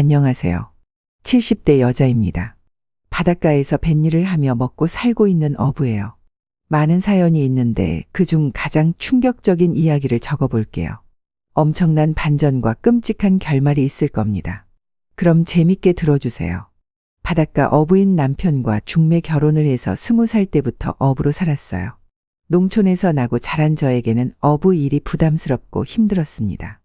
안녕하세요. 70대 여자입니다. 바닷가에서 뱃일을 하며 먹고 살고 있는 어부예요. 많은 사연이 있는데 그중 가장 충격적인 이야기를 적어볼게요. 엄청난 반전과 끔찍한 결말이 있을 겁니다. 그럼 재밌게 들어주세요. 바닷가 어부인 남편과 중매 결혼을 해서 20살 때부터 어부로 살았어요. 농촌에서 나고 자란 저에게는 어부 일이 부담스럽고 힘들었습니다.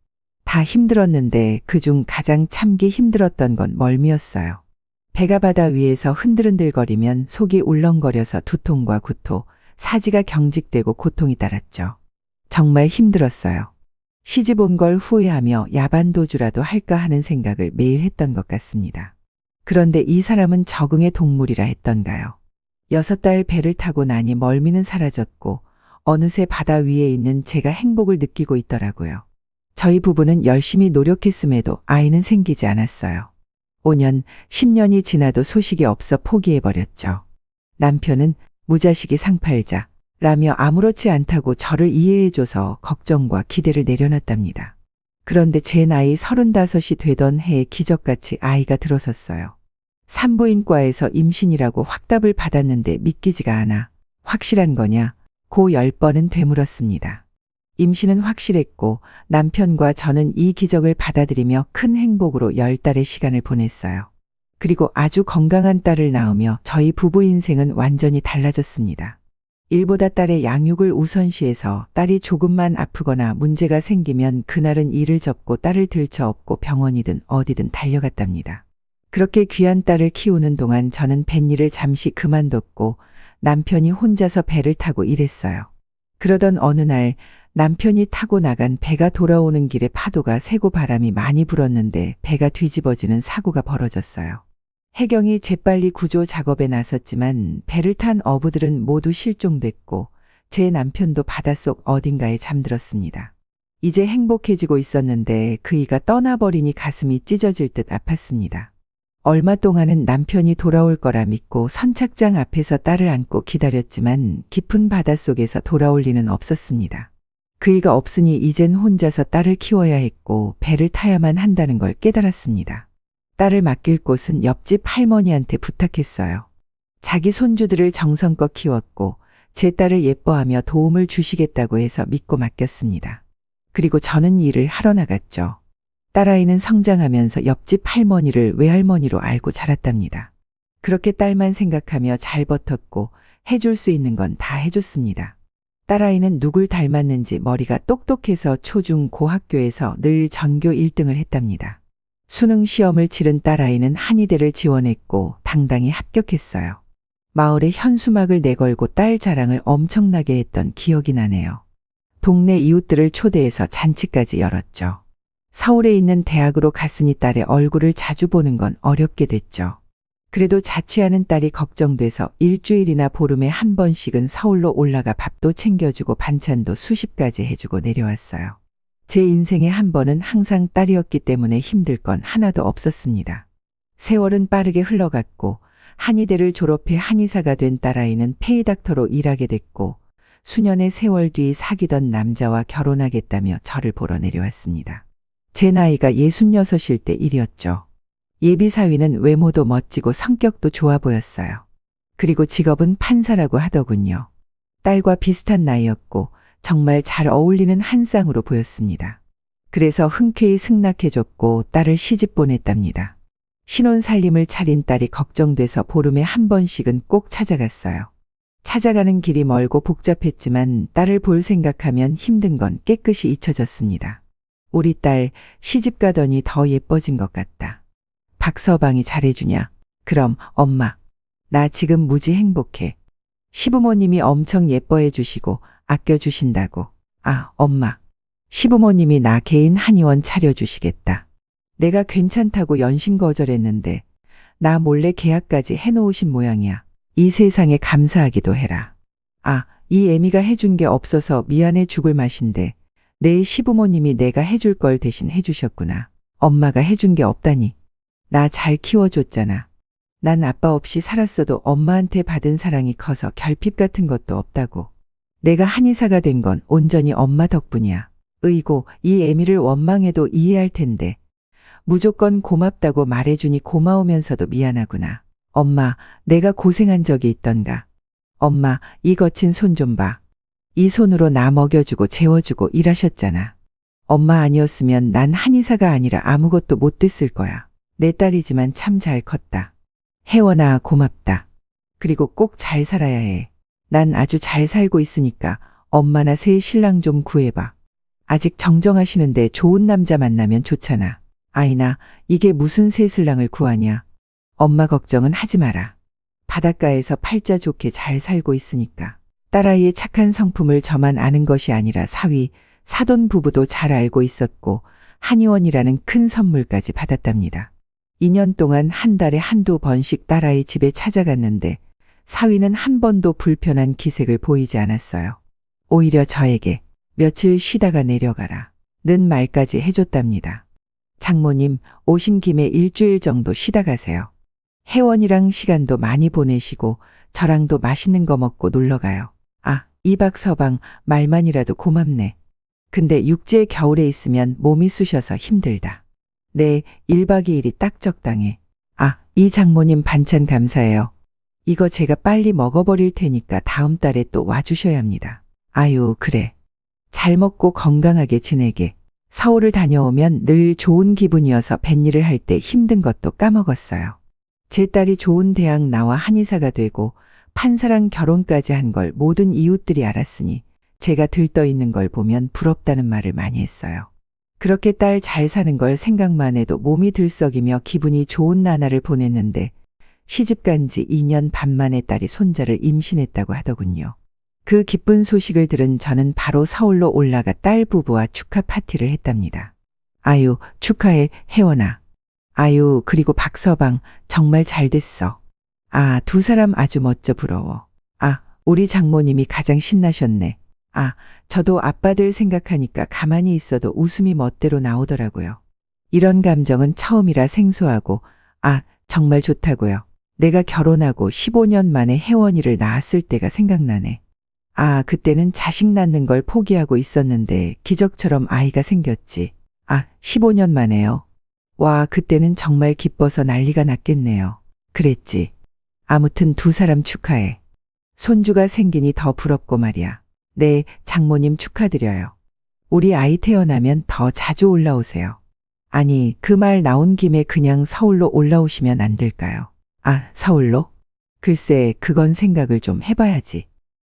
다 힘들었는데 그중 가장 참기 힘들었던 건 멀미였어요. 배가 바다 위에서 흔들흔들거리면 속이 울렁거려서 두통과 구토, 사지가 경직되고 고통이 따랐죠. 정말 힘들었어요. 시집 온 걸 후회하며 야반도주라도 할까 하는 생각을 매일 했던 것 같습니다. 그런데 이 사람은 적응의 동물이라 했던가요? 6달 배를 타고 나니 멀미는 사라졌고 어느새 바다 위에 있는 제가 행복을 느끼고 있더라고요. 저희 부부는 열심히 노력했음에도 아이는 생기지 않았어요. 5년, 10년이 지나도 소식이 없어 포기해버렸죠. 남편은 무자식이 상팔자 라며 아무렇지 않다고 저를 이해해줘서 걱정과 기대를 내려놨답니다. 그런데 제 나이 35이 되던 해에 기적같이 아이가 들어섰어요. 산부인과에서 임신이라고 확답을 받았는데 믿기지가 않아. 확실한 거냐? 고 10번은 되물었습니다. 임신은 확실했고 남편과 저는 이 기적을 받아들이며 큰 행복으로 10달의 시간을 보냈어요. 그리고 아주 건강한 딸을 낳으며 저희 부부 인생은 완전히 달라졌습니다. 일보다 딸의 양육을 우선시해서 딸이 조금만 아프거나 문제가 생기면 그날은 일을 접고 딸을 들쳐업고 병원이든 어디든 달려갔답니다. 그렇게 귀한 딸을 키우는 동안 저는 뱃일을 잠시 그만뒀고 남편이 혼자서 배를 타고 일했어요. 그러던 어느 날 남편이 타고 나간 배가 돌아오는 길에 파도가 세고 바람이 많이 불었는데 배가 뒤집어지는 사고가 벌어졌어요. 해경이 재빨리 구조 작업에 나섰지만 배를 탄 어부들은 모두 실종됐고 제 남편도 바닷속 어딘가에 잠들었습니다. 이제 행복해지고 있었는데 그이가 떠나버리니 가슴이 찢어질 듯 아팠습니다. 얼마 동안은 남편이 돌아올 거라 믿고 선착장 앞에서 딸을 안고 기다렸지만 깊은 바닷속에서 돌아올 리는 없었습니다. 그이가 없으니 이젠 혼자서 딸을 키워야 했고 배를 타야만 한다는 걸 깨달았습니다. 딸을 맡길 곳은 옆집 할머니한테 부탁했어요. 자기 손주들을 정성껏 키웠고 제 딸을 예뻐하며 도움을 주시겠다고 해서 믿고 맡겼습니다. 그리고 저는 일을 하러 나갔죠. 딸아이는 성장하면서 옆집 할머니를 외할머니로 알고 자랐답니다. 그렇게 딸만 생각하며 잘 버텼고 해줄 수 있는 건 다 해줬습니다. 딸아이는 누굴 닮았는지 머리가 똑똑해서 초중 고학교에서 늘 전교 1등을 했답니다. 수능 시험을 치른 딸아이는 한의대를 지원했고 당당히 합격했어요. 마을에 현수막을 내걸고 딸 자랑을 엄청나게 했던 기억이 나네요. 동네 이웃들을 초대해서 잔치까지 열었죠. 서울에 있는 대학으로 갔으니 딸의 얼굴을 자주 보는 건 어렵게 됐죠. 그래도 자취하는 딸이 걱정돼서 일주일이나 보름에 한 번씩은 서울로 올라가 밥도 챙겨주고 반찬도 수십 가지 해주고 내려왔어요. 제 인생의 한 번은 항상 딸이었기 때문에 힘들 건 하나도 없었습니다. 세월은 빠르게 흘러갔고 한의대를 졸업해 한의사가 된 딸아이는 페이닥터로 일하게 됐고 수년의 세월 뒤 사귀던 남자와 결혼하겠다며 저를 보러 내려왔습니다. 제 나이가 66일 때 일이었죠. 예비사위는 외모도 멋지고 성격도 좋아 보였어요. 그리고 직업은 판사라고 하더군요. 딸과 비슷한 나이였고 정말 잘 어울리는 한 쌍으로 보였습니다. 그래서 흔쾌히 승낙해줬고 딸을 시집 보냈답니다. 신혼살림을 차린 딸이 걱정돼서 보름에 한 번씩은 꼭 찾아갔어요. 찾아가는 길이 멀고 복잡했지만 딸을 볼 생각하면 힘든 건 깨끗이 잊혀졌습니다. 우리 딸 시집 가더니 더 예뻐진 것 같다. 박서방이 잘해주냐? 그럼 엄마, 나 지금 무지 행복해. 시부모님이 엄청 예뻐해 주시고 아껴주신다고. 아, 엄마, 시부모님이 나 개인 한의원 차려주시겠다. 내가 괜찮다고 연신거절했는데 나 몰래 계약까지 해놓으신 모양이야. 이 세상에 감사하기도 해라. 아, 이 애미가 해준 게 없어서 미안해 죽을 맛인데 내 시부모님이 내가 해줄 걸 대신 해주셨구나. 엄마가 해준 게 없다니. 나 잘 키워줬잖아. 난 아빠 없이 살았어도 엄마한테 받은 사랑이 커서 결핍 같은 것도 없다고. 내가 한의사가 된 건 온전히 엄마 덕분이야. 으이고 이 애미를 원망해도 이해할 텐데 무조건 고맙다고 말해주니 고마우면서도 미안하구나. 엄마, 내가 고생한 적이 있던가. 엄마, 이 거친 손 좀 봐. 이 손으로 나 먹여주고 재워주고 일하셨잖아. 엄마 아니었으면 난 한의사가 아니라 아무것도 못 됐을 거야. 내 딸이지만 참 잘 컸다. 혜원아, 고맙다. 그리고 꼭 잘 살아야 해. 난 아주 잘 살고 있으니까 엄마나 새 신랑 좀 구해봐. 아직 정정하시는데 좋은 남자 만나면 좋잖아. 아이나, 이게 무슨 새 신랑을 구하냐. 엄마 걱정은 하지 마라. 바닷가에서 팔자 좋게 잘 살고 있으니까. 딸아이의 착한 성품을 저만 아는 것이 아니라 사위, 사돈 부부도 잘 알고 있었고 한의원이라는 큰 선물까지 받았답니다. 2년 동안 한 달에 한두 번씩 딸아이 집에 찾아갔는데 사위는 한 번도 불편한 기색을 보이지 않았어요. 오히려 저에게 며칠 쉬다가 내려가라 는 말까지 해줬답니다. 장모님, 오신 김에 일주일 정도 쉬다 가세요. 혜원이랑 시간도 많이 보내시고 저랑도 맛있는 거 먹고 놀러 가요. 아, 이박 서방 말만이라도 고맙네. 근데 육지에 겨울에 있으면 몸이 쑤셔서 힘들다. 네, 1박 2일이 딱 적당해. 아, 이 장모님 반찬 감사해요. 이거 제가 빨리 먹어버릴 테니까 다음 달에 또 와주셔야 합니다. 아유, 그래. 잘 먹고 건강하게 지내게. 서울을 다녀오면 늘 좋은 기분이어서 뱃일을 할 때 힘든 것도 까먹었어요. 제 딸이 좋은 대학 나와 한의사가 되고 판사랑 결혼까지 한 걸 모든 이웃들이 알았으니 제가 들떠 있는 걸 보면 부럽다는 말을 많이 했어요. 그렇게 딸 잘 사는 걸 생각만 해도 몸이 들썩이며 기분이 좋은 나날을 보냈는데 시집간 지 2년 반 만에 딸이 손자를 임신했다고 하더군요. 그 기쁜 소식을 들은 저는 바로 서울로 올라가 딸 부부와 축하 파티를 했답니다. 아유, 축하해, 혜원아. 아유, 그리고 박서방, 정말 잘 됐어. 아, 두 사람 아주 멋져 부러워. 아, 우리 장모님이 가장 신나셨네. 아, 저도 아빠들 생각하니까 가만히 있어도 웃음이 멋대로 나오더라고요. 이런 감정은 처음이라 생소하고, 아, 정말 좋다고요. 내가 결혼하고 15년 만에 혜원이를 낳았을 때가 생각나네. 아, 그때는 자식 낳는 걸 포기하고 있었는데 기적처럼 아이가 생겼지. 아, 15년 만에요. 와, 그때는 정말 기뻐서 난리가 났겠네요. 그랬지. 아무튼 두 사람 축하해. 손주가 생기니 더 부럽고 말이야. 네, 장모님 축하드려요. 우리 아이 태어나면 더 자주 올라오세요. 아니, 그 말 나온 김에 그냥 서울로 올라오시면 안 될까요? 아, 서울로? 글쎄, 그건 생각을 좀 해봐야지.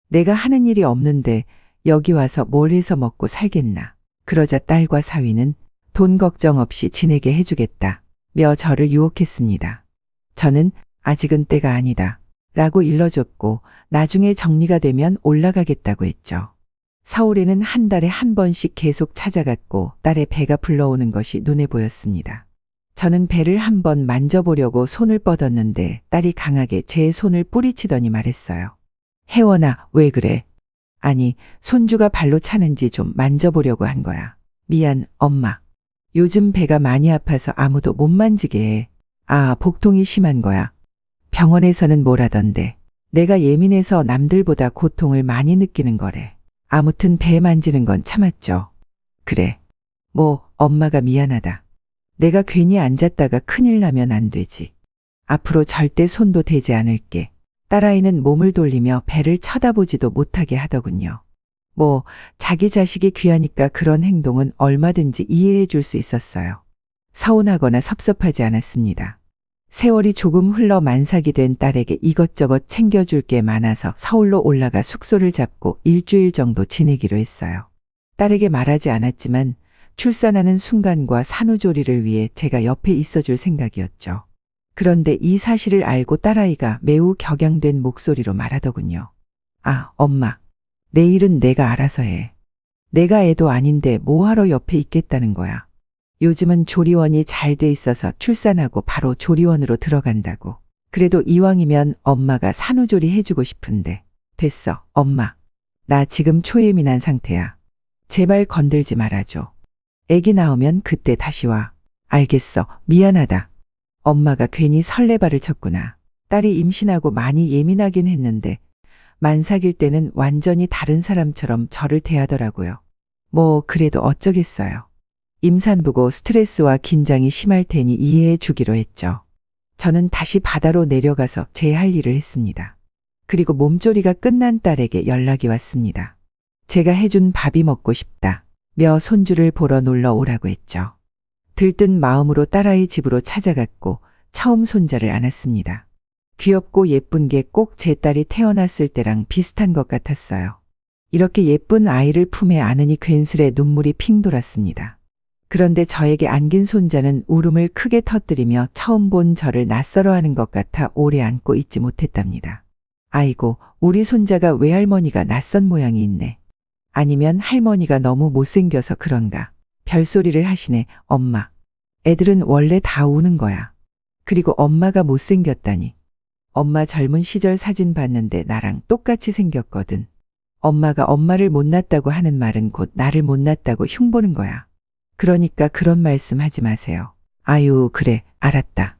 내가 하는 일이 없는데 여기 와서 뭘 해서 먹고 살겠나. 그러자 딸과 사위는 돈 걱정 없이 지내게 해주겠다 며 저를 유혹했습니다. 저는 아직은 때가 아니다 라고 일러줬고 나중에 정리가 되면 올라가겠다고 했죠. 서울에는 한 달에 한 번씩 계속 찾아갔고 딸의 배가 불러오는 것이 눈에 보였습니다. 저는 배를 한번 만져보려고 손을 뻗었는데 딸이 강하게 제 손을 뿌리치더니 말했어요. 혜원아, 왜 그래? 아니, 손주가 발로 차는지 좀 만져보려고 한 거야. 미안, 엄마. 요즘 배가 많이 아파서 아무도 못 만지게 해. 아, 복통이 심한 거야. 병원에서는 뭐라던데. 내가 예민해서 남들보다 고통을 많이 느끼는 거래. 아무튼 배 만지는 건 참았죠. 그래. 뭐, 엄마가 미안하다. 내가 괜히 앉았다가 큰일 나면 안 되지. 앞으로 절대 손도 대지 않을게. 딸아이는 몸을 돌리며 배를 쳐다보지도 못하게 하더군요. 뭐 자기 자식이 귀하니까 그런 행동은 얼마든지 이해해 줄 수 있었어요. 서운하거나 섭섭하지 않았습니다. 세월이 조금 흘러 만삭이 된 딸에게 이것저것 챙겨줄 게 많아서 서울로 올라가 숙소를 잡고 일주일 정도 지내기로 했어요. 딸에게 말하지 않았지만 출산하는 순간과 산후조리를 위해 제가 옆에 있어줄 생각이었죠. 그런데 이 사실을 알고 딸아이가 매우 격양된 목소리로 말하더군요. 아, 엄마. 내 일은 내가 알아서 해. 내가 애도 아닌데 뭐하러 옆에 있겠다는 거야. 요즘은 조리원이 잘 돼 있어서 출산하고 바로 조리원으로 들어간다고. 그래도 이왕이면 엄마가 산후조리 해주고 싶은데. 됐어, 엄마. 나 지금 초예민한 상태야. 제발 건들지 말아줘. 애기 나오면 그때 다시 와. 알겠어, 미안하다. 엄마가 괜히 설레발을 쳤구나. 딸이 임신하고 많이 예민하긴 했는데 만삭일 때는 완전히 다른 사람처럼 저를 대하더라고요. 뭐 그래도 어쩌겠어요. 임산부고 스트레스와 긴장이 심할 테니 이해해 주기로 했죠. 저는 다시 바다로 내려가서 제 할 일을 했습니다. 그리고 몸조리가 끝난 딸에게 연락이 왔습니다. 제가 해준 밥이 먹고 싶다. 며 손주를 보러 놀러 오라고 했죠. 들뜬 마음으로 딸아이 집으로 찾아갔고 처음 손자를 안았습니다. 귀엽고 예쁜 게 꼭 제 딸이 태어났을 때랑 비슷한 것 같았어요. 이렇게 예쁜 아이를 품에 안으니 괜스레 눈물이 핑 돌았습니다. 그런데 저에게 안긴 손자는 울음을 크게 터뜨리며 처음 본 저를 낯설어하는 것 같아 오래 안고 있지 못했답니다. 아이고, 우리 손자가 외할머니가 낯선 모양이 있네. 아니면 할머니가 너무 못생겨서 그런가. 별소리를 하시네. 엄마. 애들은 원래 다 우는 거야. 그리고 엄마가 못생겼다니. 엄마 젊은 시절 사진 봤는데 나랑 똑같이 생겼거든. 엄마가 엄마를 못났다고 하는 말은 곧 나를 못났다고 흉보는 거야. 그러니까 그런 말씀 하지 마세요. 아유, 그래, 알았다.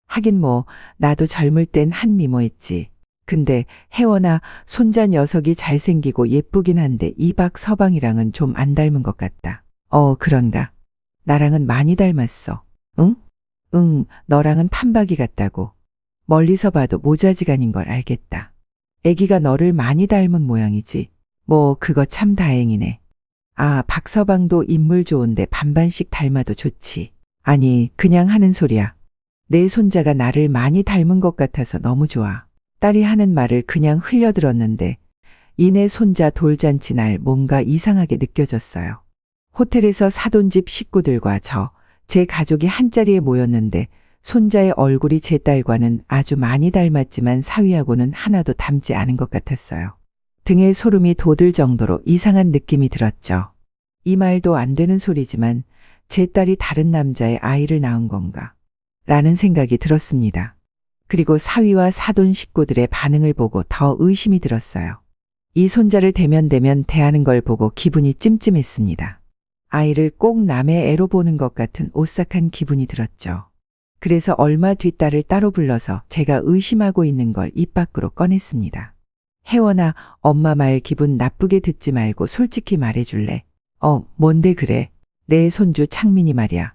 하긴 뭐, 나도 젊을 땐 한 미모했지. 근데 혜원아, 손자 녀석이 잘생기고 예쁘긴 한데 이박 서방이랑은 좀 안 닮은 것 같다. 그런가? 나랑은 많이 닮았어. 응? 응, 너랑은 판박이 같다고. 멀리서 봐도 모자지간인 걸 알겠다. 애기가 너를 많이 닮은 모양이지. 뭐 그거 참 다행이네. 아, 박서방도 인물 좋은데 반반씩 닮아도 좋지. 아니, 그냥 하는 소리야. 내 손자가 나를 많이 닮은 것 같아서 너무 좋아. 딸이 하는 말을 그냥 흘려들었는데 이내 손자 돌잔치 날 뭔가 이상하게 느껴졌어요. 호텔에서 사돈 집 식구들과 제 가족이 한자리에 모였는데 손자의 얼굴이 제 딸과는 아주 많이 닮았지만 사위하고는 하나도 닮지 않은 것 같았어요. 등에 소름이 돋을 정도로 이상한 느낌이 들었죠. 이 말도 안 되는 소리지만 제 딸이 다른 남자의 아이를 낳은 건가? 라는 생각이 들었습니다. 그리고 사위와 사돈 식구들의 반응을 보고 더 의심이 들었어요. 이 손자를 대면대면 대하는 걸 보고 기분이 찜찜했습니다. 아이를 꼭 남의 애로 보는 것 같은 오싹한 기분이 들었죠. 그래서 얼마 뒤 딸을 따로 불러서 제가 의심하고 있는 걸 입 밖으로 꺼냈습니다. 혜원아, 엄마 말 기분 나쁘게 듣지 말고 솔직히 말해줄래? 뭔데 그래? 내 손주 창민이 말이야.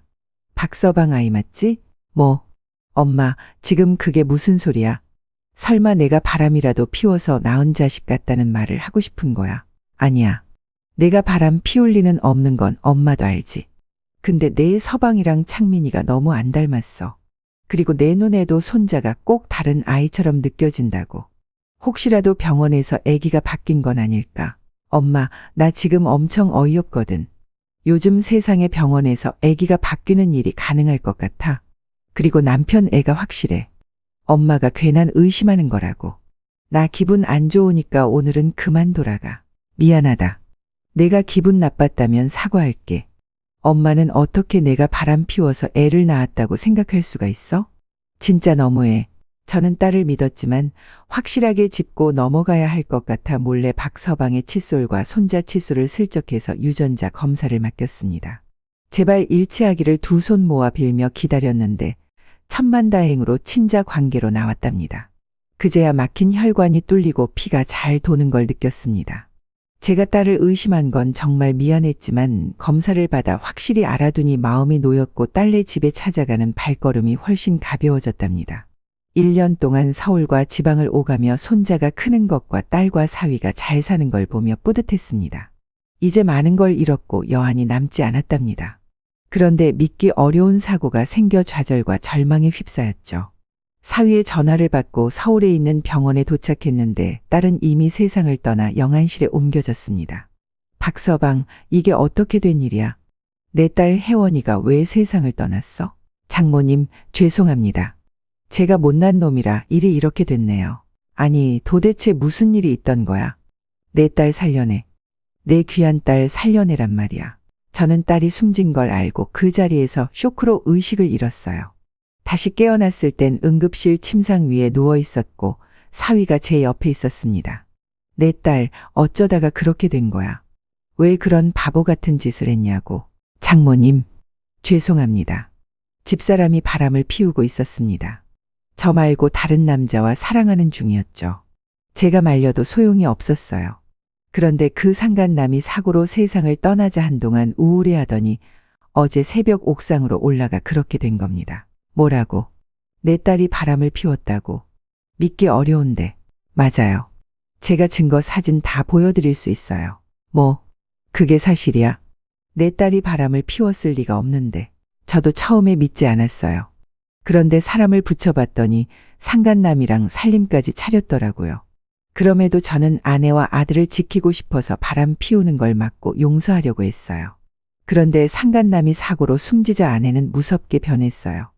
박서방 아이 맞지? 뭐? 엄마, 지금 그게 무슨 소리야? 설마 내가 바람이라도 피워서 낳은 자식 같다는 말을 하고 싶은 거야? 아니야. 내가 바람 피울 리는 없는 건 엄마도 알지. 근데 내 서방이랑 창민이가 너무 안 닮았어. 그리고 내 눈에도 손자가 꼭 다른 아이처럼 느껴진다고. 혹시라도 병원에서 아기가 바뀐 건 아닐까? 엄마, 나 지금 엄청 어이없거든. 요즘 세상에 병원에서 아기가 바뀌는 일이 가능할 것 같아. 그리고 남편 애가 확실해. 엄마가 괜한 의심하는 거라고. 나 기분 안 좋으니까 오늘은 그만 돌아가. 미안하다. 내가 기분 나빴다면 사과할게. 엄마는 어떻게 내가 바람 피워서 애를 낳았다고 생각할 수가 있어? 진짜 너무해. 저는 딸을 믿었지만 확실하게 짚고 넘어가야 할 것 같아 몰래 박서방의 칫솔과 손자 칫솔을 슬쩍 해서 유전자 검사를 맡겼습니다. 제발 일치하기를 두 손 모아 빌며 기다렸는데 천만다행으로 친자 관계로 나왔답니다. 그제야 막힌 혈관이 뚫리고 피가 잘 도는 걸 느꼈습니다. 제가 딸을 의심한 건 정말 미안했지만 검사를 받아 확실히 알아두니 마음이 놓였고 딸네 집에 찾아가는 발걸음이 훨씬 가벼워졌답니다. 1년 동안 서울과 지방을 오가며 손자가 크는 것과 딸과 사위가 잘 사는 걸 보며 뿌듯했습니다. 이제 많은 걸 잃었고 여한이 남지 않았답니다. 그런데 믿기 어려운 사고가 생겨 좌절과 절망에 휩싸였죠. 사위의 전화를 받고 서울에 있는 병원에 도착했는데 딸은 이미 세상을 떠나 영안실에 옮겨졌습니다. 박서방, 이게 어떻게 된 일이야? 내 딸 혜원이가 왜 세상을 떠났어? 장모님, 죄송합니다. 제가 못난 놈이라 일이 이렇게 됐네요. 아니, 도대체 무슨 일이 있던 거야? 내 딸 살려내. 내 귀한 딸 살려내란 말이야. 저는 딸이 숨진 걸 알고 그 자리에서 쇼크로 의식을 잃었어요. 다시 깨어났을 땐 응급실 침상 위에 누워 있었고 사위가 제 옆에 있었습니다. 내 딸, 어쩌다가 그렇게 된 거야? 왜 그런 바보 같은 짓을 했냐고. 장모님, 죄송합니다. 집사람이 바람을 피우고 있었습니다. 저 말고 다른 남자와 사랑하는 중이었죠. 제가 말려도 소용이 없었어요. 그런데 그 상간남이 사고로 세상을 떠나자 한동안 우울해하더니 어제 새벽 옥상으로 올라가 그렇게 된 겁니다. 뭐라고? 내 딸이 바람을 피웠다고. 믿기 어려운데. 맞아요. 제가 증거 사진 다 보여드릴 수 있어요. 뭐? 그게 사실이야? 내 딸이 바람을 피웠을 리가 없는데. 저도 처음에 믿지 않았어요. 그런데 사람을 붙여봤더니 상간남이랑 살림까지 차렸더라고요. 그럼에도 저는 아내와 아들을 지키고 싶어서 바람 피우는 걸 막고 용서하려고 했어요. 그런데 상간남이 사고로 숨지자 아내는 무섭게 변했어요.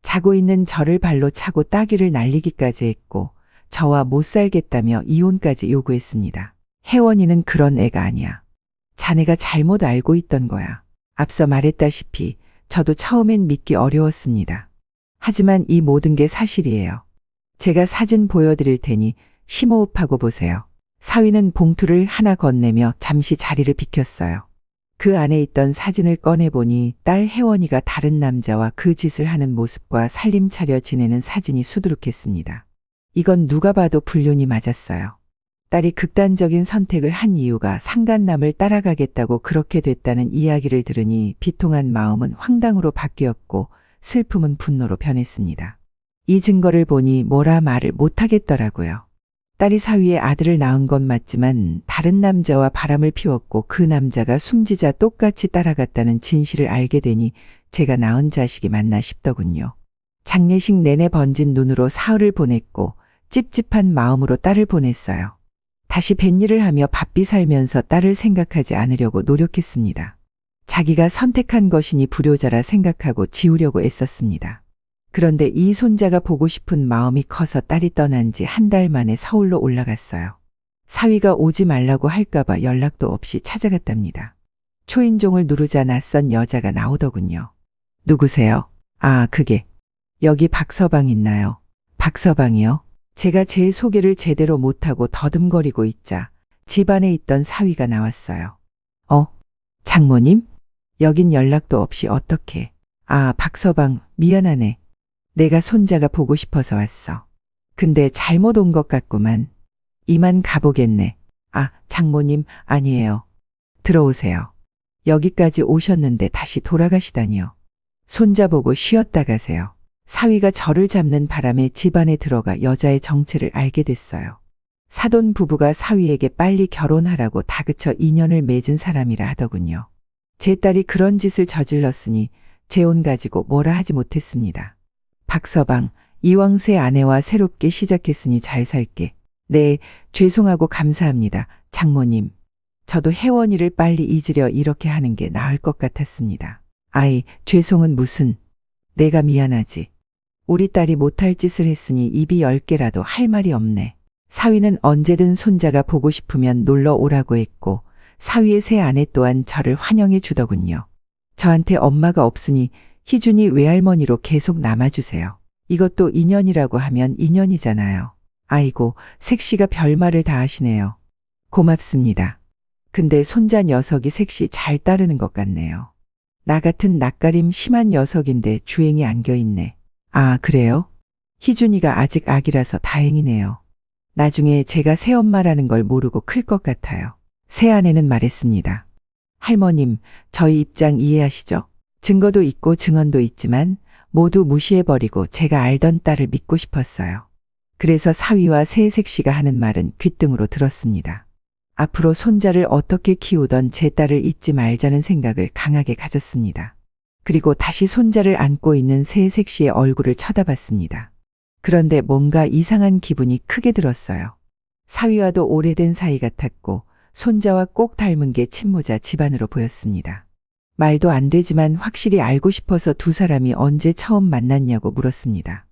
자고 있는 저를 발로 차고 따귀를 날리기까지 했고 저와 못 살겠다며 이혼까지 요구했습니다. 혜원이는 그런 애가 아니야. 자네가 잘못 알고 있던 거야. 앞서 말했다시피 저도 처음엔 믿기 어려웠습니다. 하지만 이 모든 게 사실이에요. 제가 사진 보여드릴 테니 심호흡하고 보세요. 사위는 봉투를 하나 건네며 잠시 자리를 비켰어요. 그 안에 있던 사진을 꺼내보니 딸 혜원이가 다른 남자와 그 짓을 하는 모습과 살림 차려 지내는 사진이 수두룩했습니다. 이건 누가 봐도 불륜이 맞았어요. 딸이 극단적인 선택을 한 이유가 상간남을 따라가겠다고 그렇게 됐다는 이야기를 들으니 비통한 마음은 황당으로 바뀌었고 슬픔은 분노로 변했습니다. 이 증거를 보니 뭐라 말을 못하겠더라고요. 딸이 사위의 아들을 낳은 건 맞지만 다른 남자와 바람을 피웠고 그 남자가 숨지자 똑같이 따라갔다는 진실을 알게 되니 제가 낳은 자식이 맞나 싶더군요. 장례식 내내 번진 눈으로 사흘을 보냈고 찝찝한 마음으로 딸을 보냈어요. 다시 뱃일을 하며 바삐 살면서 딸을 생각하지 않으려고 노력했습니다. 자기가 선택한 것이니 불효자라 생각하고 지우려고 애썼습니다. 그런데 이 손자가 보고 싶은 마음이 커서 딸이 떠난 지 한 달 만에 서울로 올라갔어요. 사위가 오지 말라고 할까봐 연락도 없이 찾아갔답니다. 초인종을 누르자 낯선 여자가 나오더군요. 누구세요? 아, 그게. 여기 박서방 있나요? 박서방이요? 제가 제 소개를 제대로 못하고 더듬거리고 있자 집안에 있던 사위가 나왔어요. 장모님? 여긴 연락도 없이 어떻게? 아, 박서방, 미안하네. 내가 손자가 보고 싶어서 왔어. 근데 잘못 온 것 같구만. 이만 가보겠네. 아, 장모님, 아니에요. 들어오세요. 여기까지 오셨는데 다시 돌아가시다니요. 손자 보고 쉬었다 가세요. 사위가 저를 잡는 바람에 집안에 들어가 여자의 정체를 알게 됐어요. 사돈 부부가 사위에게 빨리 결혼하라고 다그쳐 인연을 맺은 사람이라 하더군요. 제 딸이 그런 짓을 저질렀으니 재혼 가지고 뭐라 하지 못했습니다. 박서방, 이왕 새 아내와 새롭게 시작했으니 잘 살게. 네, 죄송하고 감사합니다. 장모님. 저도 혜원이를 빨리 잊으려 이렇게 하는 게 나을 것 같았습니다. 아이, 죄송은 무슨. 내가 미안하지. 우리 딸이 못할 짓을 했으니 입이 10개라도 할 말이 없네. 사위는 언제든 손자가 보고 싶으면 놀러 오라고 했고 사위의 새 아내 또한 저를 환영해 주더군요. 저한테 엄마가 없으니 희준이 외할머니로 계속 남아주세요. 이것도 인연이라고 하면 인연이잖아요. 아이고, 색시가 별말을 다 하시네요. 고맙습니다. 근데 손자 녀석이 색시 잘 따르는 것 같네요. 나 같은 낯가림 심한 녀석인데 주행이 안겨있네. 아, 그래요? 희준이가 아직 아기라서 다행이네요. 나중에 제가 새엄마라는 걸 모르고 클 것 같아요. 새아내는 말했습니다. 할머님, 저희 입장 이해하시죠? 증거도 있고 증언도 있지만 모두 무시해버리고 제가 알던 딸을 믿고 싶었어요. 그래서 사위와 새색 씨가 하는 말은 귓등으로 들었습니다. 앞으로 손자를 어떻게 키우던 제 딸을 잊지 말자는 생각을 강하게 가졌습니다. 그리고 다시 손자를 안고 있는 새색 씨의 얼굴을 쳐다봤습니다. 그런데 뭔가 이상한 기분이 크게 들었어요. 사위와도 오래된 사이 같았고 손자와 꼭 닮은 게 친모자 집안으로 보였습니다. 말도 안 되지만 확실히 알고 싶어서 두 사람이 언제 처음 만났냐고 물었습니다.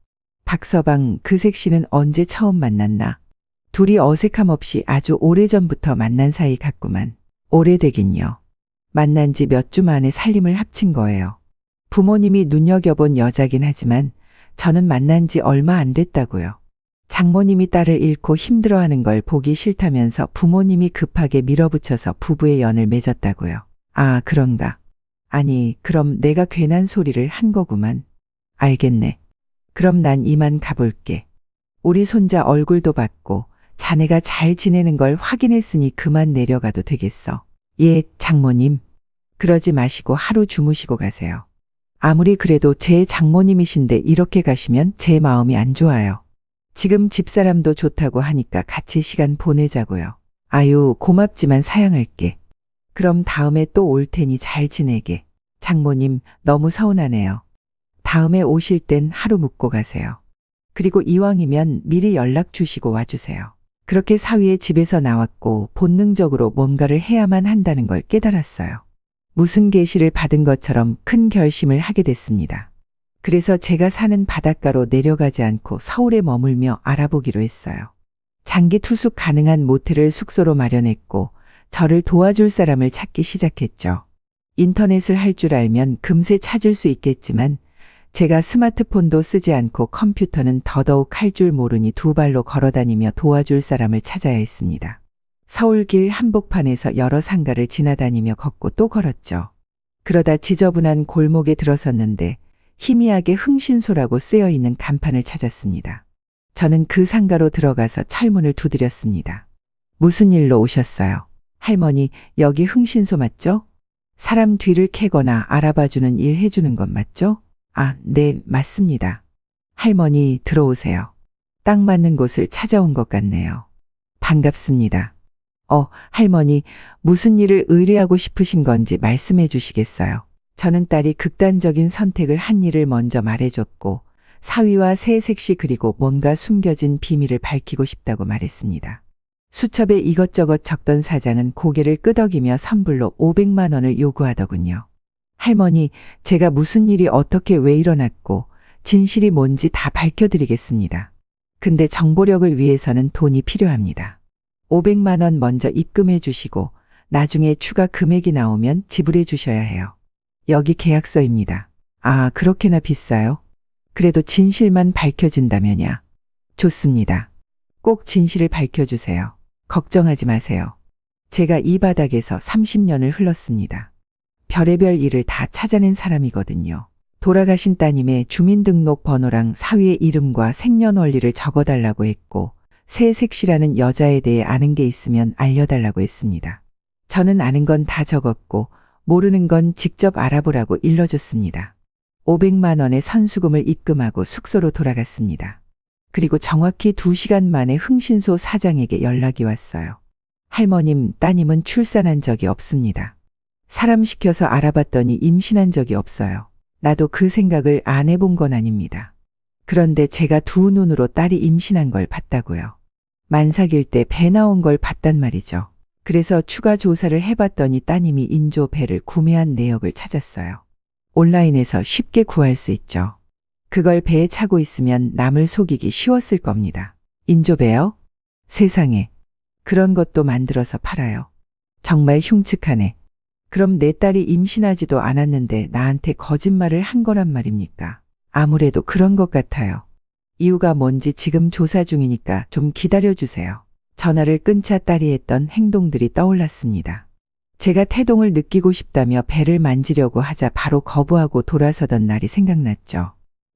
박서방, 그 색씨는 언제 처음 만났나? 둘이 어색함 없이 아주 오래전부터 만난 사이 같구만. 오래되긴요. 만난 지 몇 주 만에 살림을 합친 거예요. 부모님이 눈여겨본 여자긴 하지만 저는 만난 지 얼마 안 됐다고요. 장모님이 딸을 잃고 힘들어하는 걸 보기 싫다면서 부모님이 급하게 밀어붙여서 부부의 연을 맺었다고요. 아, 그런가? 아니, 그럼 내가 괜한 소리를 한 거구만. 알겠네. 그럼 난 이만 가볼게. 우리 손자 얼굴도 봤고 자네가 잘 지내는 걸 확인했으니 그만 내려가도 되겠어. 예, 장모님. 그러지 마시고 하루 주무시고 가세요. 아무리 그래도 제 장모님이신데 이렇게 가시면 제 마음이 안 좋아요. 지금 집사람도 좋다고 하니까 같이 시간 보내자고요. 아유, 고맙지만 사양할게. 그럼 다음에 또 올 테니 잘 지내게. 장모님, 너무 서운하네요. 다음에 오실 땐 하루 묵고 가세요. 그리고 이왕이면 미리 연락 주시고 와주세요. 그렇게 사위의 집에서 나왔고 본능적으로 뭔가를 해야만 한다는 걸 깨달았어요. 무슨 계시를 받은 것처럼 큰 결심을 하게 됐습니다. 그래서 제가 사는 바닷가로 내려가지 않고 서울에 머물며 알아보기로 했어요. 장기 투숙 가능한 모텔을 숙소로 마련했고 저를 도와줄 사람을 찾기 시작했죠. 인터넷을 할 줄 알면 금세 찾을 수 있겠지만 제가 스마트폰도 쓰지 않고 컴퓨터는 더더욱 할 줄 모르니 두 발로 걸어다니며 도와줄 사람을 찾아야 했습니다. 서울길 한복판에서 여러 상가를 지나다니며 걷고 또 걸었죠. 그러다 지저분한 골목에 들어섰는데 희미하게 흥신소라고 쓰여있는 간판을 찾았습니다. 저는 그 상가로 들어가서 철문을 두드렸습니다. 무슨 일로 오셨어요? 할머니, 여기 흥신소 맞죠? 사람 뒤를 캐거나 알아봐주는 일 해주는 건 맞죠? 아, 네, 맞습니다. 할머니, 들어오세요. 딱 맞는 곳을 찾아온 것 같네요. 반갑습니다. 할머니, 무슨 일을 의뢰하고 싶으신 건지 말씀해 주시겠어요? 저는 딸이 극단적인 선택을 한 일을 먼저 말해줬고 사위와 새색시 그리고 뭔가 숨겨진 비밀을 밝히고 싶다고 말했습니다. 수첩에 이것저것 적던 사장은 고개를 끄덕이며 선불로 500만 원을 요구하더군요. 할머니, 제가 무슨 일이 어떻게 왜 일어났고 진실이 뭔지 다 밝혀드리겠습니다. 근데 정보력을 위해서는 돈이 필요합니다. 500만 원 먼저 입금해 주시고 나중에 추가 금액이 나오면 지불해 주셔야 해요. 여기 계약서입니다. 아, 그렇게나 비싸요? 그래도 진실만 밝혀진다면야. 좋습니다. 꼭 진실을 밝혀주세요. 걱정하지 마세요. 제가 이 바닥에서 30년을 흘렀습니다. 별의별 일을 다 찾아낸 사람이거든요. 돌아가신 따님의 주민등록번호랑 사위의 이름과 생년월일을 적어달라고 했고 새색시라는 여자에 대해 아는 게 있으면 알려달라고 했습니다. 저는 아는 건 다 적었고 모르는 건 직접 알아보라고 일러줬습니다. 500만 원의 선수금을 입금하고 숙소로 돌아갔습니다. 그리고 정확히 2시간 만에 흥신소 사장에게 연락이 왔어요. 할머님, 따님은 출산한 적이 없습니다. 사람 시켜서 알아봤더니 임신한 적이 없어요. 나도 그 생각을 안 해본 건 아닙니다. 그런데 제가 두 눈으로 딸이 임신한 걸 봤다고요. 만삭일 때 배 나온 걸 봤단 말이죠. 그래서 추가 조사를 해봤더니 따님이 인조 배를 구매한 내역을 찾았어요. 온라인에서 쉽게 구할 수 있죠. 그걸 배에 차고 있으면 남을 속이기 쉬웠을 겁니다. 인조배요? 세상에. 그런 것도 만들어서 팔아요. 정말 흉측하네. 그럼 내 딸이 임신하지도 않았는데 나한테 거짓말을 한 거란 말입니까? 아무래도 그런 것 같아요. 이유가 뭔지 지금 조사 중이니까 좀 기다려주세요. 전화를 끊자 딸이 했던 행동들이 떠올랐습니다. 제가 태동을 느끼고 싶다며 배를 만지려고 하자 바로 거부하고 돌아서던 날이 생각났죠.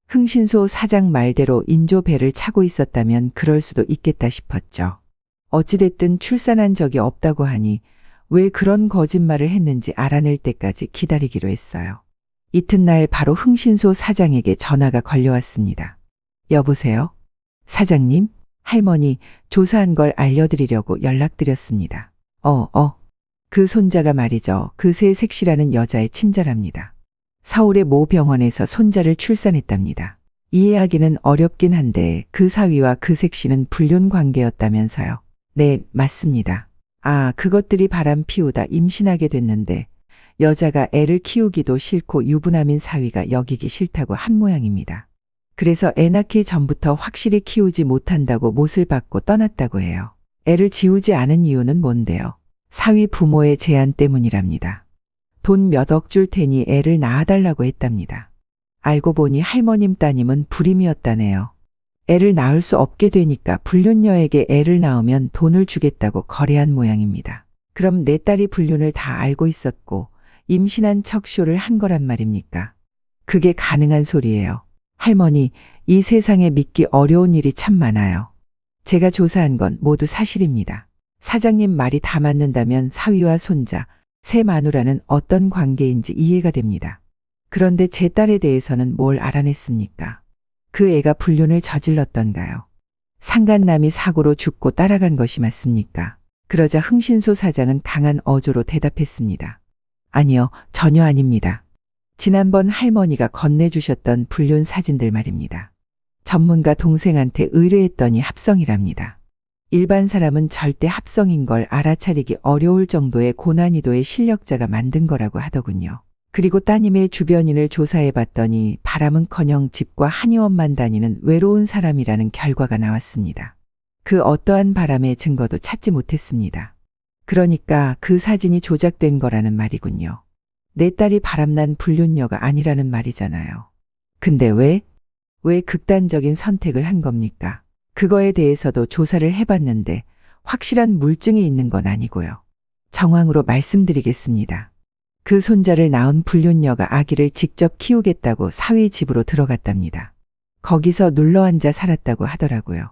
흥신소 사장 말대로 인조 배를 차고 있었다면 그럴 수도 있겠다 싶었죠. 어찌됐든 출산한 적이 없다고 하니 왜 그런 거짓말을 했는지 알아낼 때까지 기다리기로 했어요. 이튿날 바로 흥신소 사장에게 전화가 걸려왔습니다. 여보세요? 사장님? 할머니, 조사한 걸 알려드리려고 연락드렸습니다. 그 손자가 말이죠. 그 새색시라는 여자의 친자랍니다. 서울의 모 병원에서 손자를 출산했답니다. 이해하기는 어렵긴 한데 그 사위와 그 색시는 불륜 관계였다면서요. 네, 맞습니다. 아, 그것들이 바람 피우다 임신하게 됐는데 여자가 애를 키우기도 싫고 유부남인 사위가 여기기 싫다고 한 모양입니다. 그래서 애 낳기 전부터 확실히 키우지 못한다고 못을 받고 떠났다고 해요. 애를 지우지 않은 이유는 뭔데요? 사위 부모의 제안 때문이랍니다. 돈 몇 억 줄 테니 애를 낳아달라고 했답니다. 알고 보니 할머님 따님은 불임이었다네요. 애를 낳을 수 없게 되니까 불륜녀에게 애를 낳으면 돈을 주겠다고 거래한 모양입니다. 그럼 내 딸이 불륜을 다 알고 있었고 임신한 척쇼를 한 거란 말입니까? 그게 가능한 소리예요. 할머니, 이 세상에 믿기 어려운 일이 참 많아요. 제가 조사한 건 모두 사실입니다. 사장님 말이 다 맞는다면 사위와 손자, 새 마누라는 어떤 관계인지 이해가 됩니다. 그런데 제 딸에 대해서는 뭘 알아냈습니까? 그 애가 불륜을 저질렀던가요? 상간남이 사고로 죽고 따라간 것이 맞습니까? 그러자 흥신소 사장은 강한 어조로 대답했습니다. 아니요, 전혀 아닙니다. 지난번 할머니가 건네주셨던 불륜 사진들 말입니다. 전문가 동생한테 의뢰했더니 합성이랍니다. 일반 사람은 절대 합성인 걸 알아차리기 어려울 정도의 고난이도의 실력자가 만든 거라고 하더군요. 그리고 따님의 주변인을 조사해봤더니 바람은커녕 집과 한의원만 다니는 외로운 사람이라는 결과가 나왔습니다. 그 어떠한 바람의 증거도 찾지 못했습니다. 그러니까 그 사진이 조작된 거라는 말이군요. 내 딸이 바람난 불륜녀가 아니라는 말이잖아요. 근데 왜 극단적인 선택을 한 겁니까? 그거에 대해서도 조사를 해봤는데 확실한 물증이 있는 건 아니고요. 정황으로 말씀드리겠습니다. 그 손자를 낳은 불륜녀가 아기를 직접 키우겠다고 사위 집으로 들어갔답니다. 거기서 눌러앉아 살았다고 하더라고요.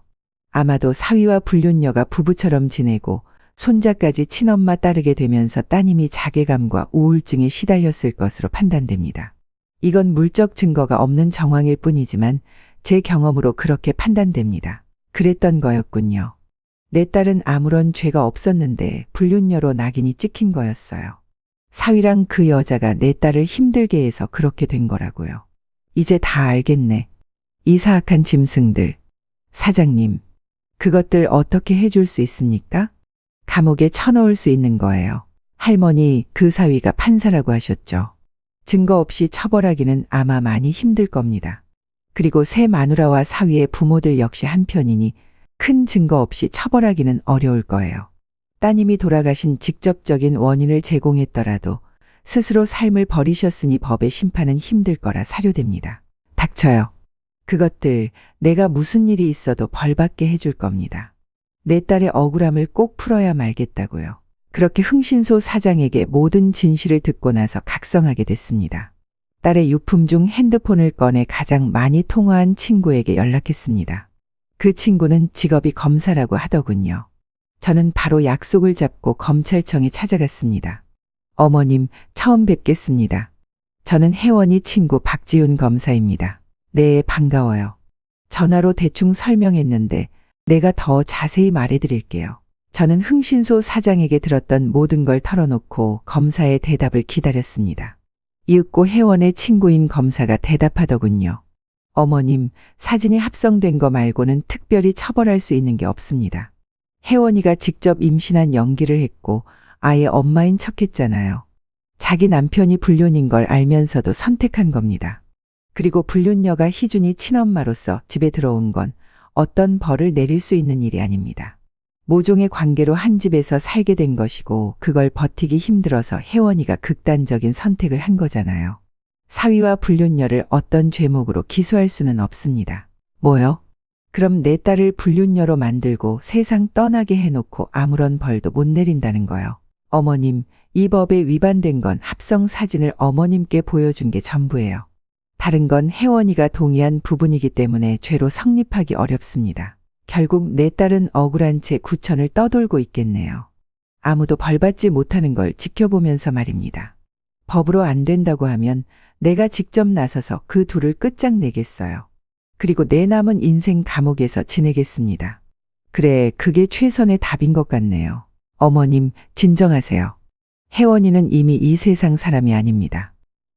아마도 사위와 불륜녀가 부부처럼 지내고 손자까지 친엄마 따르게 되면서 따님이 자괴감과 우울증에 시달렸을 것으로 판단됩니다. 이건 물적 증거가 없는 정황일 뿐이지만 제 경험으로 그렇게 판단됩니다. 그랬던 거였군요. 내 딸은 아무런 죄가 없었는데 불륜녀로 낙인이 찍힌 거였어요. 사위랑 그 여자가 내 딸을 힘들게 해서 그렇게 된 거라고요. 이제 다 알겠네. 이 사악한 짐승들. 사장님, 그것들 어떻게 해줄 수 있습니까? 감옥에 쳐넣을 수 있는 거예요. 할머니, 그 사위가 판사라고 하셨죠. 증거 없이 처벌하기는 아마 많이 힘들 겁니다. 그리고 새 마누라와 사위의 부모들 역시 한편이니 큰 증거 없이 처벌하기는 어려울 거예요. 따님이 돌아가신 직접적인 원인을 제공했더라도 스스로 삶을 버리셨으니 법의 심판은 힘들 거라 사료됩니다. 닥쳐요. 그것들 내가 무슨 일이 있어도 벌받게 해줄 겁니다. 내 딸의 억울함을 꼭 풀어야 말겠다고요. 그렇게 흥신소 사장에게 모든 진실을 듣고 나서 각성하게 됐습니다. 딸의 유품 중 핸드폰을 꺼내 가장 많이 통화한 친구에게 연락했습니다. 그 친구는 직업이 검사라고 하더군요. 저는 바로 약속을 잡고 검찰청에 찾아갔습니다. 어머님, 처음 뵙겠습니다. 저는 혜원이 친구 박지윤 검사입니다. 네, 반가워요. 전화로 대충 설명했는데 내가 더 자세히 말해드릴게요. 저는 흥신소 사장에게 들었던 모든 걸 털어놓고 검사의 대답을 기다렸습니다. 이윽고 혜원의 친구인 검사가 대답하더군요. 어머님, 사진이 합성된 거 말고는 특별히 처벌할 수 있는 게 없습니다. 혜원이가 직접 임신한 연기를 했고 아예 엄마인 척했잖아요. 자기 남편이 불륜인 걸 알면서도 선택한 겁니다. 그리고 불륜녀가 희준이 친엄마로서 집에 들어온 건 어떤 벌을 내릴 수 있는 일이 아닙니다. 모종의 관계로 한 집에서 살게 된 것이고 그걸 버티기 힘들어서 혜원이가 극단적인 선택을 한 거잖아요. 사위와 불륜녀를 어떤 죄목으로 기소할 수는 없습니다. 뭐요? 그럼 내 딸을 불륜녀로 만들고 세상 떠나게 해놓고 아무런 벌도 못 내린다는 거요. 어머님, 이 법에 위반된 건 합성 사진을 어머님께 보여준 게 전부예요. 다른 건 혜원이가 동의한 부분이기 때문에 죄로 성립하기 어렵습니다. 결국 내 딸은 억울한 채 구천을 떠돌고 있겠네요. 아무도 벌받지 못하는 걸 지켜보면서 말입니다. 법으로 안 된다고 하면 내가 직접 나서서 그 둘을 끝장내겠어요. 그리고 내 남은 인생 감옥에서 지내겠습니다. 그래, 그게 최선의 답인 것 같네요. 어머님, 진정하세요. 혜원이는 이미 이 세상 사람이 아닙니다.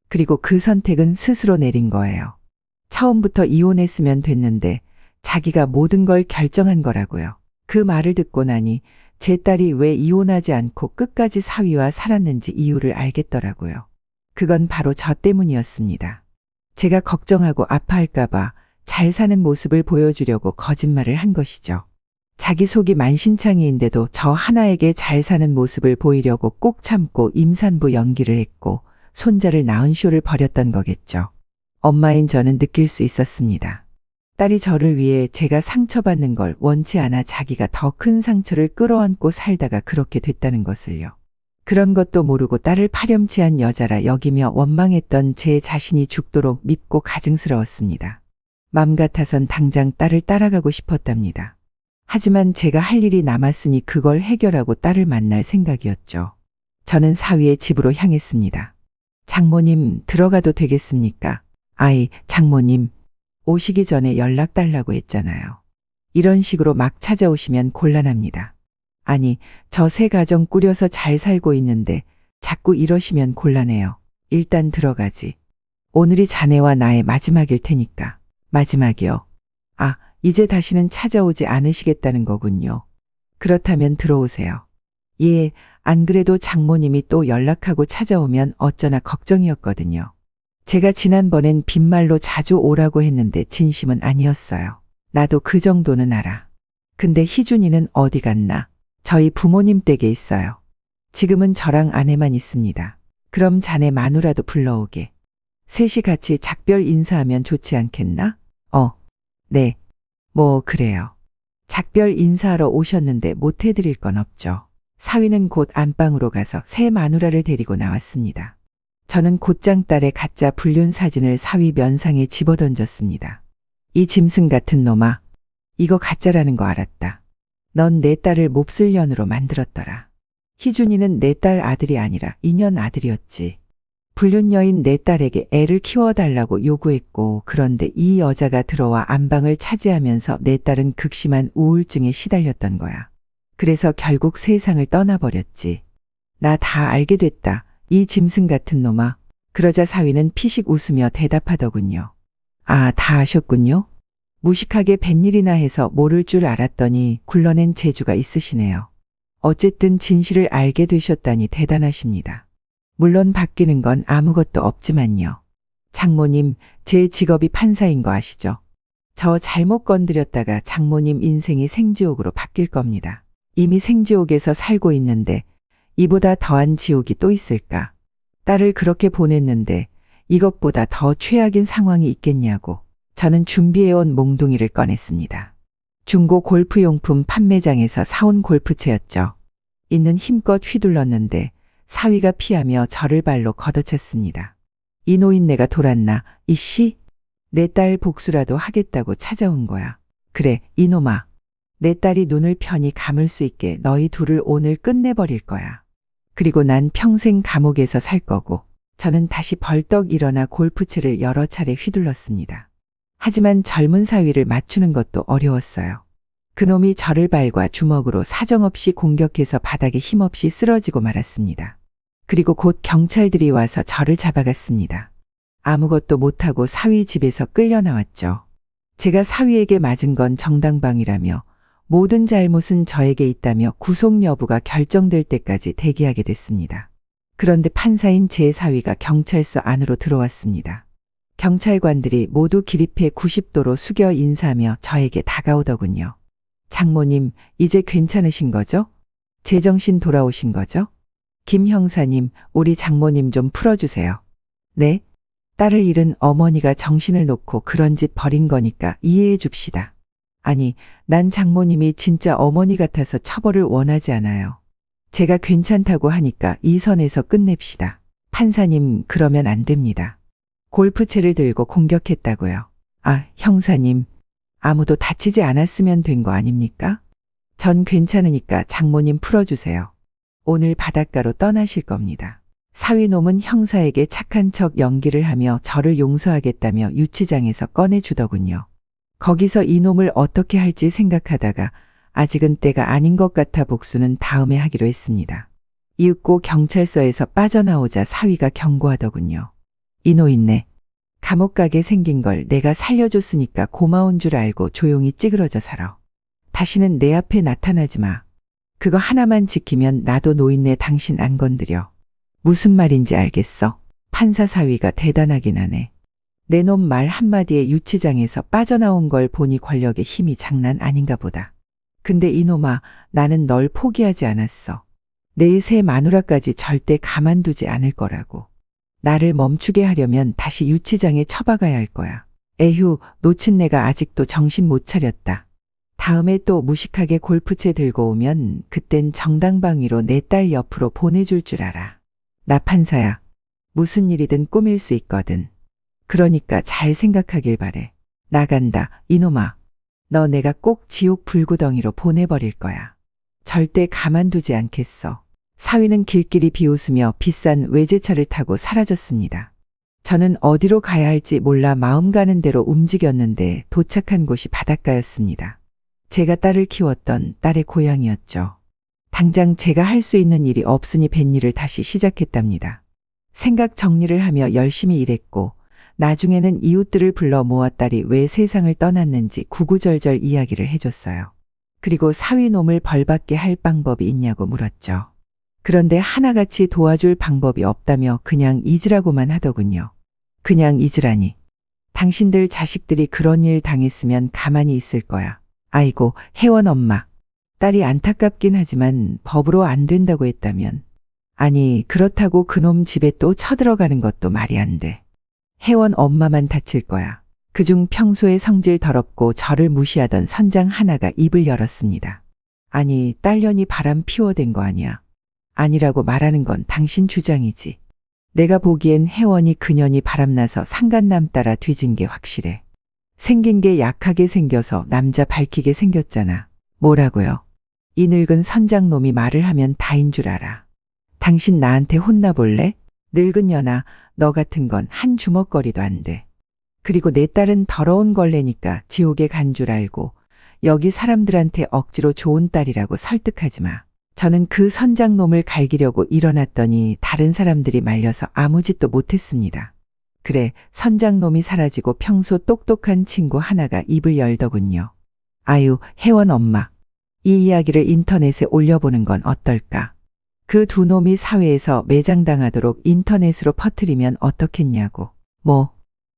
그리고 그 선택은 스스로 내린 거예요. 처음부터 이혼했으면 됐는데 자기가 모든 걸 결정한 거라고요. 그 말을 듣고 나니 제 딸이 왜 이혼하지 않고 끝까지 사위와 살았는지 이유를 알겠더라고요. 그건 바로 저 때문이었습니다. 제가 걱정하고 아파할까봐 잘 사는 모습을 보여주려고 거짓말을 한 것이죠. 자기 속이 만신창이인데도 저 하나에게 잘 사는 모습을 보이려고 꾹 참고 임산부 연기를 했고 손자를 낳은 쇼를 벌였던 거겠죠. 엄마인 저는 느낄 수 있었습니다. 딸이 저를 위해 제가 상처받는 걸 원치 않아 자기가 더 큰 상처를 끌어안고 살다가 그렇게 됐다는 것을요. 그런 것도 모르고 딸을 파렴치한 여자라 여기며 원망했던 제 자신이 죽도록 밉고 가증스러웠습니다. 맘 같아선 당장 딸을 따라가고 싶었답니다. 하지만 제가 할 일이 남았으니 그걸 해결하고 딸을 만날 생각이었죠. 저는 사위의 집으로 향했습니다. 장모님, 들어가도 되겠습니까? 아이, 장모님, 오시기 전에 연락 달라고 했잖아요. 이런 식으로 막 찾아오시면 곤란합니다. 아니, 저 새 가정 꾸려서 잘 살고 있는데 자꾸 이러시면 곤란해요. 일단 들어가지. 오늘이 자네와 나의 마지막일 테니까. 마지막이요. 아, 이제 다시는 찾아오지 않으시겠다는 거군요. 그렇다면 들어오세요. 예, 안 그래도 장모님이 또 연락하고 찾아오면 어쩌나 걱정이었거든요. 제가 지난번엔 빈말로 자주 오라고 했는데 진심은 아니었어요. 나도 그 정도는 알아. 근데 희준이는 어디 갔나? 저희 부모님 댁에 있어요. 지금은 저랑 아내만 있습니다. 그럼 자네 마누라도 불러오게. 셋이 같이 작별 인사하면 좋지 않겠나? 네. 뭐 그래요. 작별 인사하러 오셨는데 못 해드릴 건 없죠. 사위는 곧 안방으로 가서 새 마누라를 데리고 나왔습니다. 저는 곧장 딸의 가짜 불륜 사진을 사위 면상에 집어던졌습니다. 이 짐승 같은 놈아. 이거 가짜라는 거 알았다. 넌 내 딸을 몹쓸 년으로 만들었더라. 희준이는 내 딸 아들이 아니라 인연 아들이었지. 불륜 여인 내 딸에게 애를 키워달라고 요구했고, 그런데 이 여자가 들어와 안방을 차지하면서 내 딸은 극심한 우울증에 시달렸던 거야. 그래서 결국 세상을 떠나버렸지. 나 다 알게 됐다. 이 짐승 같은 놈아. 그러자 사위는 피식 웃으며 대답하더군요. 아, 다 아셨군요. 무식하게 뱃일이나 해서 모를 줄 알았더니 굴러낸 재주가 있으시네요. 어쨌든 진실을 알게 되셨다니 대단하십니다. 물론 바뀌는 건 아무것도 없지만요. 장모님, 제 직업이 판사인 거 아시죠? 저 잘못 건드렸다가 장모님 인생이 생지옥으로 바뀔 겁니다. 이미 생지옥에서 살고 있는데 이보다 더한 지옥이 또 있을까? 딸을 그렇게 보냈는데 이것보다 더 최악인 상황이 있겠냐고. 저는 준비해온 몽둥이를 꺼냈습니다. 중고 골프용품 판매장에서 사온 골프채였죠. 있는 힘껏 휘둘렀는데 사위가 피하며 저를 발로 걷어찼습니다. 이 노인네가 돌았나? 이씨? 내 딸 복수라도 하겠다고 찾아온 거야. 그래, 이놈아. 내 딸이 눈을 편히 감을 수 있게 너희 둘을 오늘 끝내버릴 거야. 그리고 난 평생 감옥에서 살 거고. 저는 다시 벌떡 일어나 골프채를 여러 차례 휘둘렀습니다. 하지만 젊은 사위를 맞추는 것도 어려웠어요. 그놈이 저를 발과 주먹으로 사정없이 공격해서 바닥에 힘없이 쓰러지고 말았습니다. 그리고 곧 경찰들이 와서 저를 잡아갔습니다. 아무것도 못하고 사위 집에서 끌려 나왔죠. 제가 사위에게 맞은 건 정당방위라며 모든 잘못은 저에게 있다며 구속 여부가 결정될 때까지 대기하게 됐습니다. 그런데 판사인 제 사위가 경찰서 안으로 들어왔습니다. 경찰관들이 모두 기립해 90도로 숙여 인사하며 저에게 다가오더군요. 장모님, 이제 괜찮으신 거죠? 제정신 돌아오신 거죠? 김 형사님, 우리 장모님 좀 풀어주세요. 네? 딸을 잃은 어머니가 정신을 놓고 그런 짓 벌인 거니까 이해해 줍시다. 아니, 난 장모님이 진짜 어머니 같아서 처벌을 원하지 않아요. 제가 괜찮다고 하니까 이 선에서 끝냅시다. 판사님, 그러면 안 됩니다. 골프채를 들고 공격했다고요. 아, 형사님. 아무도 다치지 않았으면 된 거 아닙니까? 전 괜찮으니까 장모님 풀어주세요. 오늘 바닷가로 떠나실 겁니다. 사위놈은 형사에게 착한 척 연기를 하며 저를 용서하겠다며 유치장에서 꺼내주더군요. 거기서 이놈을 어떻게 할지 생각하다가 아직은 때가 아닌 것 같아 복수는 다음에 하기로 했습니다. 이윽고 경찰서에서 빠져나오자 사위가 경고하더군요. 이 노인네. 감옥 가게 생긴 걸 내가 살려줬으니까 고마운 줄 알고 조용히 찌그러져 살아. 다시는 내 앞에 나타나지 마. 그거 하나만 지키면 나도 노인네 당신 안 건드려. 무슨 말인지 알겠어? 판사 사위가 대단하긴 하네. 내 놈 말 한마디에 유치장에서 빠져나온 걸 보니 권력의 힘이 장난 아닌가 보다. 근데 이놈아, 나는 널 포기하지 않았어. 내 새 마누라까지 절대 가만두지 않을 거라고. 나를 멈추게 하려면 다시 유치장에 처박아야 할 거야. 에휴, 놓친 내가 아직도 정신 못 차렸다. 다음에 또 무식하게 골프채 들고 오면 그땐 정당방위로 내 딸 옆으로 보내줄 줄 알아. 나 판사야. 무슨 일이든 꾸밀 수 있거든. 그러니까 잘 생각하길 바래. 나간다, 이놈아. 너 내가 꼭 지옥 불구덩이로 보내버릴 거야. 절대 가만두지 않겠어. 사위는 길길이 비웃으며 비싼 외제차를 타고 사라졌습니다. 저는 어디로 가야 할지 몰라 마음 가는 대로 움직였는데 도착한 곳이 바닷가였습니다. 제가 딸을 키웠던 딸의 고향이었죠. 당장 제가 할 수 있는 일이 없으니 뱃일을 다시 시작했답니다. 생각 정리를 하며 열심히 일했고 나중에는 이웃들을 불러 모아 딸이 왜 세상을 떠났는지 구구절절 이야기를 해줬어요. 그리고 사위놈을 벌받게 할 방법이 있냐고 물었죠. 그런데 하나같이 도와줄 방법이 없다며 그냥 잊으라고만 하더군요. 그냥 잊으라니. 당신들 자식들이 그런 일 당했으면 가만히 있을 거야. 아이고, 혜원 엄마. 딸이 안타깝긴 하지만 법으로 안 된다고 했다면. 아니, 그렇다고 그놈 집에 또 쳐들어가는 것도 말이 안 돼. 혜원 엄마만 다칠 거야. 그중 평소에 성질 더럽고 저를 무시하던 선장 하나가 입을 열었습니다. 아니, 딸년이 바람 피워댄 거 아니야. 아니라고 말하는 건 당신 주장이지. 내가 보기엔 혜원이 그년이 바람나서 상간남 따라 뒤진 게 확실해. 생긴 게 약하게 생겨서 남자 밝히게 생겼잖아. 뭐라고요? 이 늙은 선장놈이 말을 하면 다인 줄 알아. 당신 나한테 혼나볼래? 늙은 년아, 너 같은 건 한 주먹거리도 안 돼. 그리고 내 딸은 더러운 걸레니까 지옥에 간 줄 알고 여기 사람들한테 억지로 좋은 딸이라고 설득하지 마. 저는 그 선장놈을 갈기려고 일어났더니 다른 사람들이 말려서 아무 짓도 못했습니다. 그래, 선장놈이 사라지고 평소 똑똑한 친구 하나가 입을 열더군요. 아유, 혜원 엄마. 이 이야기를 인터넷에 올려보는 건 어떨까? 그 두 놈이 사회에서 매장당하도록 인터넷으로 퍼뜨리면 어떻겠냐고. 뭐,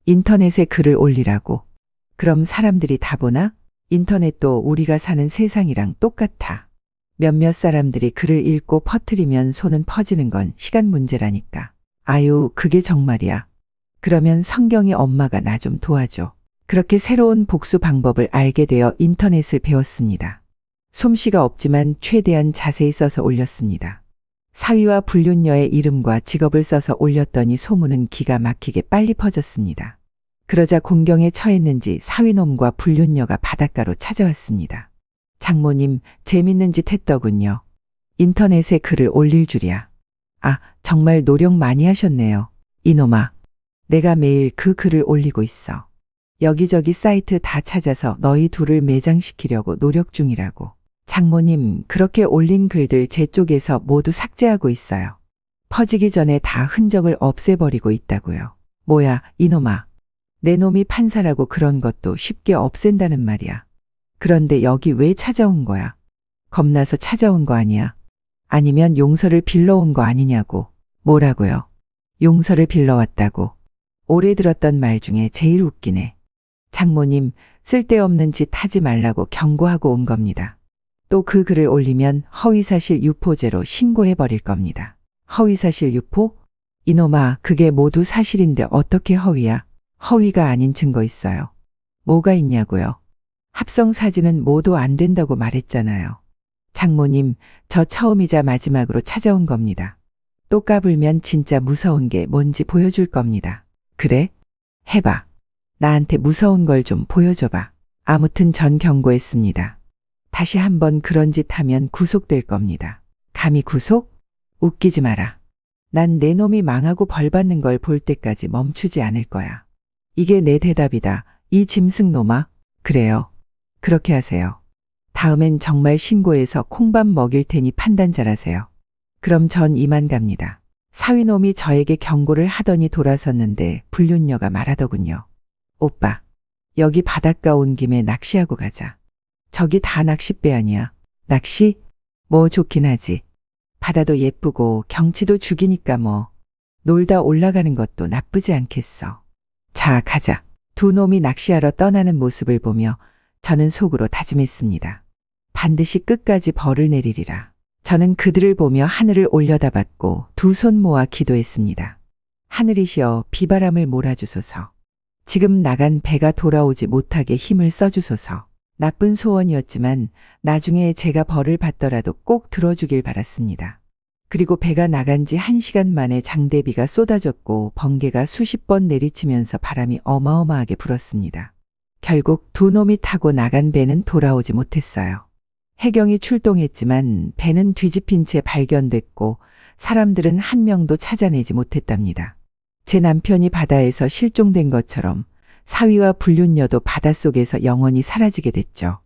인터넷에 글을 올리라고. 그럼 사람들이 다 보나? 인터넷도 우리가 사는 세상이랑 똑같아. 몇몇 사람들이 글을 읽고 퍼뜨리면 손은 퍼지는 건 시간 문제라니까. 아유, 그게 정말이야. 그러면 성경이 엄마가 나 좀 도와줘. 그렇게 새로운 복수 방법을 알게 되어 인터넷을 배웠습니다. 솜씨가 없지만 최대한 자세히 써서 올렸습니다. 사위와 불륜녀의 이름과 직업을 써서 올렸더니 소문은 기가 막히게 빨리 퍼졌습니다. 그러자 공경에 처했는지 사위놈과 불륜녀가 바닷가로 찾아왔습니다. 장모님, 재밌는 짓 했더군요. 인터넷에 글을 올릴 줄이야. 아, 정말 노력 많이 하셨네요. 이놈아. 내가 매일 그 글을 올리고 있어. 여기저기 사이트 다 찾아서 너희 둘을 매장시키려고 노력 중이라고. 장모님, 그렇게 올린 글들 제 쪽에서 모두 삭제하고 있어요. 퍼지기 전에 다 흔적을 없애버리고 있다고요. 뭐야, 이놈아. 내 놈이 판사라고 그런 것도 쉽게 없앤다는 말이야. 그런데 여기 왜 찾아온 거야? 겁나서 찾아온 거 아니야? 아니면 용서를 빌러온 거 아니냐고. 뭐라고요? 용서를 빌러왔다고. 올해 들었던 말 중에 제일 웃기네. 장모님, 쓸데없는 짓 하지 말라고 경고하고 온 겁니다. 또 그 글을 올리면 허위사실 유포죄로 신고해버릴 겁니다. 허위사실 유포? 이놈아, 그게 모두 사실인데 어떻게 허위야? 허위가 아닌 증거 있어요. 뭐가 있냐고요? 합성 사진은 모두 안 된다고 말했잖아요. 장모님, 저 처음이자 마지막으로 찾아온 겁니다. 또 까불면 진짜 무서운 게 뭔지 보여줄 겁니다. 그래? 해봐. 나한테 무서운 걸 좀 보여줘봐. 아무튼 전 경고했습니다. 다시 한번 그런 짓 하면 구속될 겁니다. 감히 구속? 웃기지 마라. 난 내 놈이 망하고 벌 받는 걸 볼 때까지 멈추지 않을 거야. 이게 내 대답이다. 이 짐승놈아. 그래요. 그렇게 하세요. 다음엔 정말 신고해서 콩밥 먹일 테니 판단 잘하세요. 그럼 전 이만 갑니다. 사위놈이 저에게 경고를 하더니 돌아섰는데 불륜녀가 말하더군요. 오빠, 여기 바닷가 온 김에 낚시하고 가자. 저기 다 낚싯배 아니야. 낚시? 뭐 좋긴 하지. 바다도 예쁘고 경치도 죽이니까 뭐. 놀다 올라가는 것도 나쁘지 않겠어. 자, 가자. 두 놈이 낚시하러 떠나는 모습을 보며 저는 속으로 다짐했습니다. 반드시 끝까지 벌을 내리리라. 저는 그들을 보며 하늘을 올려다봤고 두 손 모아 기도했습니다. 하늘이시여, 비바람을 몰아주소서. 지금 나간 배가 돌아오지 못하게 힘을 써주소서. 나쁜 소원이었지만 나중에 제가 벌을 받더라도 꼭 들어주길 바랐습니다. 그리고 배가 나간 지 1시간 만에 장대비가 쏟아졌고 번개가 수십 번 내리치면서 바람이 어마어마하게 불었습니다. 결국 두 놈이 타고 나간 배는 돌아오지 못했어요. 해경이 출동했지만 배는 뒤집힌 채 발견됐고 사람들은 한 명도 찾아내지 못했답니다. 제 남편이 바다에서 실종된 것처럼 사위와 불륜녀도 바닷속에서 영원히 사라지게 됐죠.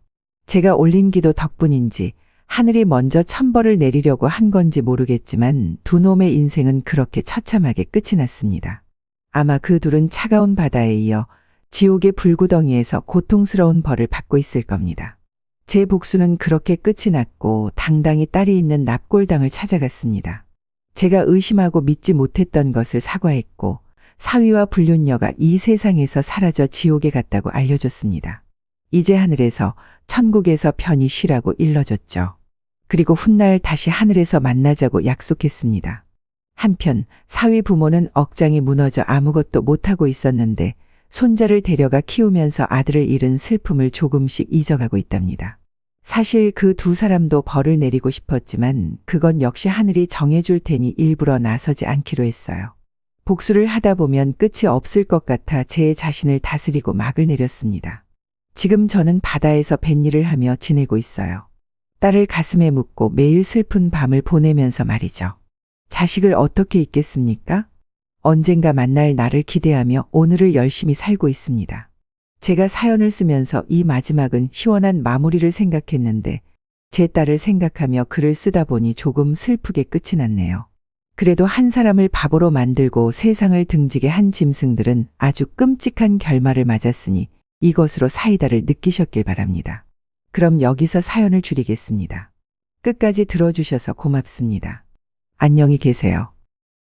제가 올린 기도 덕분인지 하늘이 먼저 천벌을 내리려고 한 건지 모르겠지만 두 놈의 인생은 그렇게 처참하게 끝이 났습니다. 아마 그 둘은 차가운 바다에 이어 지옥의 불구덩이에서 고통스러운 벌을 받고 있을 겁니다. 제 복수는 그렇게 끝이 났고 당당히 딸이 있는 납골당을 찾아갔습니다. 제가 의심하고 믿지 못했던 것을 사과했고 사위와 불륜녀가 이 세상에서 사라져 지옥에 갔다고 알려줬습니다. 이제 하늘에서 천국에서 편히 쉬라고 일러줬죠. 그리고 훗날 다시 하늘에서 만나자고 약속했습니다. 한편 사위 부모는 억장이 무너져 아무것도 못하고 있었는데 손자를 데려가 키우면서 아들을 잃은 슬픔을 조금씩 잊어가고 있답니다. 사실 그 두 사람도 벌을 내리고 싶었지만 그건 역시 하늘이 정해줄 테니 일부러 나서지 않기로 했어요. 복수를 하다 보면 끝이 없을 것 같아 제 자신을 다스리고 막을 내렸습니다. 지금 저는 바다에서 뱃일을 하며 지내고 있어요. 딸을 가슴에 묻고 매일 슬픈 밤을 보내면서 말이죠. 자식을 어떻게 잊겠습니까? 언젠가 만날 나를 기대하며 오늘을 열심히 살고 있습니다. 제가 사연을 쓰면서 이 마지막은 시원한 마무리를 생각했는데 제 딸을 생각하며 글을 쓰다 보니 조금 슬프게 끝이 났네요. 그래도 한 사람을 바보로 만들고 세상을 등지게 한 짐승들은 아주 끔찍한 결말을 맞았으니 이것으로 사이다를 느끼셨길 바랍니다. 그럼 여기서 사연을 줄이겠습니다. 끝까지 들어주셔서 고맙습니다. 안녕히 계세요.